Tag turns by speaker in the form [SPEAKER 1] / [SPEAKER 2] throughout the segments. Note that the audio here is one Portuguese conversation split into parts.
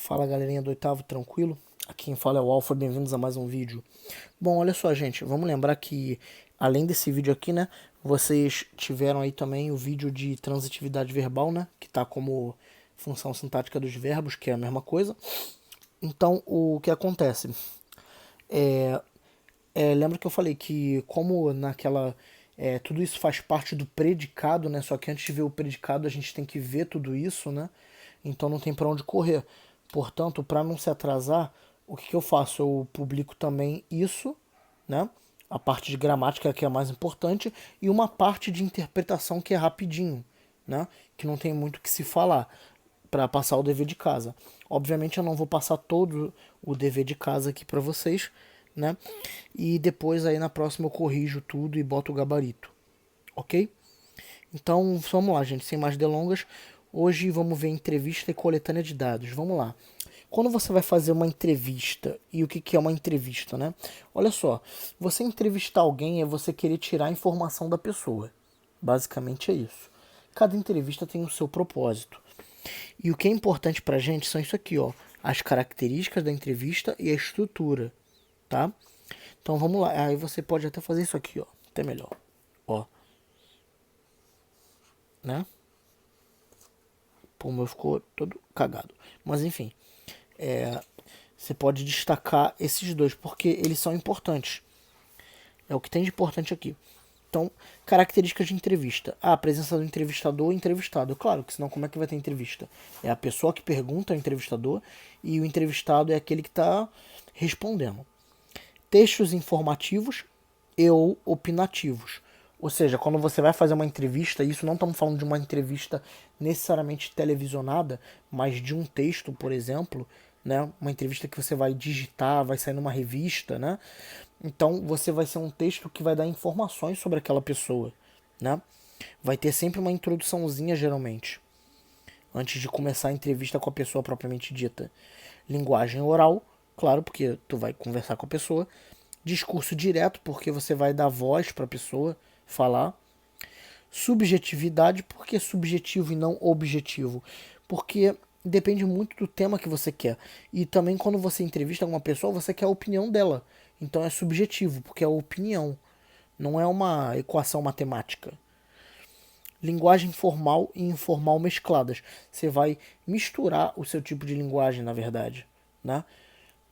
[SPEAKER 1] Fala galerinha do oitavo, tranquilo? Aqui quem fala é o Alfa, bem-vindos a mais um vídeo. Bom, olha só gente, vamos lembrar que além desse vídeo aqui, né, vocês tiveram aí também o vídeo de transitividade verbal, né, que tá como função sintática dos verbos, que é a mesma coisa. Então, o que acontece? Lembra que eu falei que como naquela... tudo isso faz parte do predicado, né, só que antes de ver o predicado a gente tem que ver tudo isso, né, então não tem para onde correr. Portanto, para não se atrasar, o que eu faço? Eu publico também isso, né? A parte de gramática que é a mais importante e uma parte de interpretação que é rapidinho, né? Que não tem muito o que se falar para passar o dever de casa. Obviamente eu não vou passar todo o dever de casa aqui para vocês, né? E depois aí na próxima eu corrijo tudo e boto o gabarito, ok? Então vamos lá, gente, sem mais delongas. Hoje vamos ver entrevista e coletânea de dados. Vamos lá. Quando você vai fazer uma entrevista, e o que é uma entrevista, né? Olha só, você entrevistar alguém é você querer tirar a informação da pessoa. Basicamente é isso. Cada entrevista tem o seu propósito. E o que é importante pra gente são isso aqui, ó. As características da entrevista e a estrutura, tá? Então vamos lá. Aí você pode até fazer isso aqui, ó. Até melhor. Ó, né? Pô, o meu ficou todo cagado. Mas enfim, você pode destacar esses dois, porque eles são importantes. É o que tem de importante aqui. Então, características de entrevista. A presença do entrevistador ou entrevistado. Claro, que senão como é que vai ter entrevista? É a pessoa que pergunta ao entrevistador e o entrevistado é aquele que está respondendo. Textos informativos e ou opinativos. Ou seja, quando você vai fazer uma entrevista, isso não estamos falando de uma entrevista necessariamente televisionada, mas de um texto, por exemplo, né? Uma entrevista que você vai digitar, vai sair numa revista, né? Então você vai ser um texto que vai dar informações sobre aquela pessoa, né? Vai ter sempre uma introduçãozinha geralmente, antes de começar a entrevista com a pessoa propriamente dita. Linguagem oral, claro, porque tu vai conversar com a pessoa. Discurso direto, porque você vai dar voz para a pessoa falar. Subjetividade, porque subjetivo e não objetivo? Porque depende muito do tema que você quer. E também quando você entrevista alguma pessoa, você quer a opinião dela. Então é subjetivo, porque é a opinião, não é uma equação matemática. Linguagem formal e informal mescladas. Você vai misturar o seu tipo de linguagem, na verdade, né?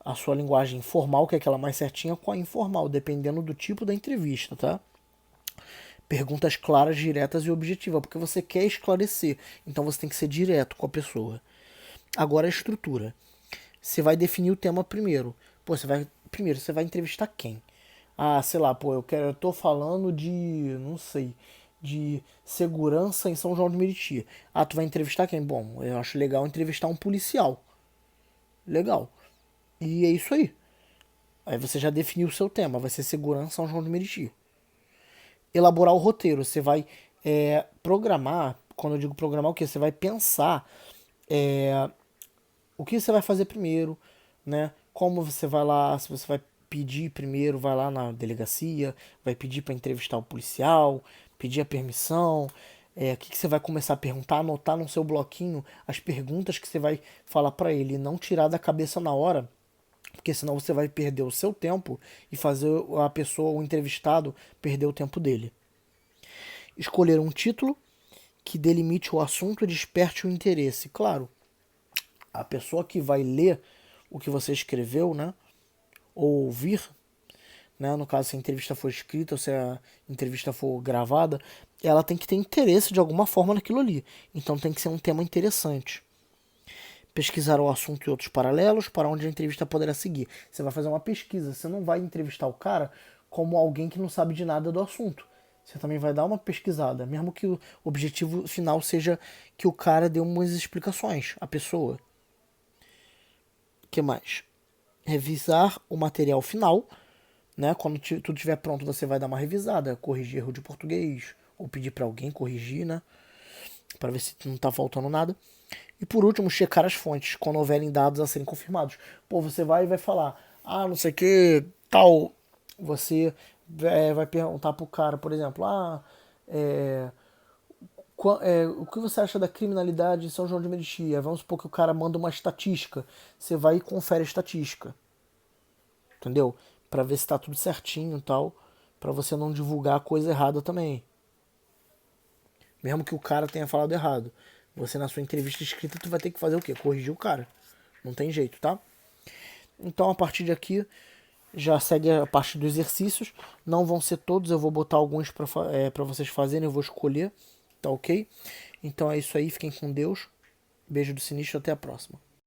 [SPEAKER 1] A sua linguagem formal, que é aquela mais certinha, com a informal, dependendo do tipo da entrevista, tá? Perguntas claras, diretas e objetivas, porque você quer esclarecer, então você tem que ser direto com a pessoa. Agora a estrutura. Você vai definir o tema primeiro. Pô, você vai entrevistar quem? Ah, sei lá, pô, eu tô falando de, não sei, de segurança em São João de Meriti. Ah, tu vai entrevistar quem? Bom, eu acho legal entrevistar um policial. Legal. E é isso aí. Aí você já definiu o seu tema, vai ser segurança São João de Meriti. Elaborar o roteiro, você vai programar, quando eu digo programar, o que? Você vai pensar o que você vai fazer primeiro, né? Como você vai lá, se você vai pedir primeiro, vai lá na delegacia, vai pedir para entrevistar o policial, pedir a permissão, o que você vai começar a perguntar, anotar no seu bloquinho as perguntas que você vai falar para ele, não tirar da cabeça na hora, porque senão você vai perder o seu tempo e fazer a pessoa, o entrevistado, perder o tempo dele. Escolher um título que delimite o assunto e desperte o interesse. Claro, a pessoa que vai ler o que você escreveu, né, ou ouvir, né, no caso se a entrevista for escrita ou se a entrevista for gravada, ela tem que ter interesse de alguma forma naquilo ali. Então tem que ser um tema interessante. Pesquisar o assunto e outros paralelos para onde a entrevista poderá seguir. Você vai fazer uma pesquisa, você não vai entrevistar o cara como alguém que não sabe de nada do assunto. Você também vai dar uma pesquisada, mesmo que o objetivo final seja que o cara dê umas explicações, a pessoa. O que mais? Revisar o material final, né? Quando tudo estiver pronto, você vai dar uma revisada, corrigir erro de português, ou pedir para alguém corrigir, né? Para ver se não está faltando nada. E por último, checar as fontes, quando houverem dados a serem confirmados. Pô, você vai e vai falar, ah, não sei o que, tal. Você vai perguntar pro cara, por exemplo, O que você acha da criminalidade em São João de Meriti? Vamos supor que o cara manda uma estatística. Você vai e confere a estatística. Entendeu? Pra ver se tá tudo certinho e tal. Pra você não divulgar a coisa errada também. Mesmo que o cara tenha falado errado. Você na sua entrevista escrita, tu vai ter que fazer o quê? Corrigir o cara. Não tem jeito, tá? Então a partir de aqui já segue a parte dos exercícios. Não vão ser todos, eu vou botar alguns pra vocês fazerem, eu vou escolher. Tá ok? Então é isso aí, fiquem com Deus. Beijo do Sinistro, até a próxima.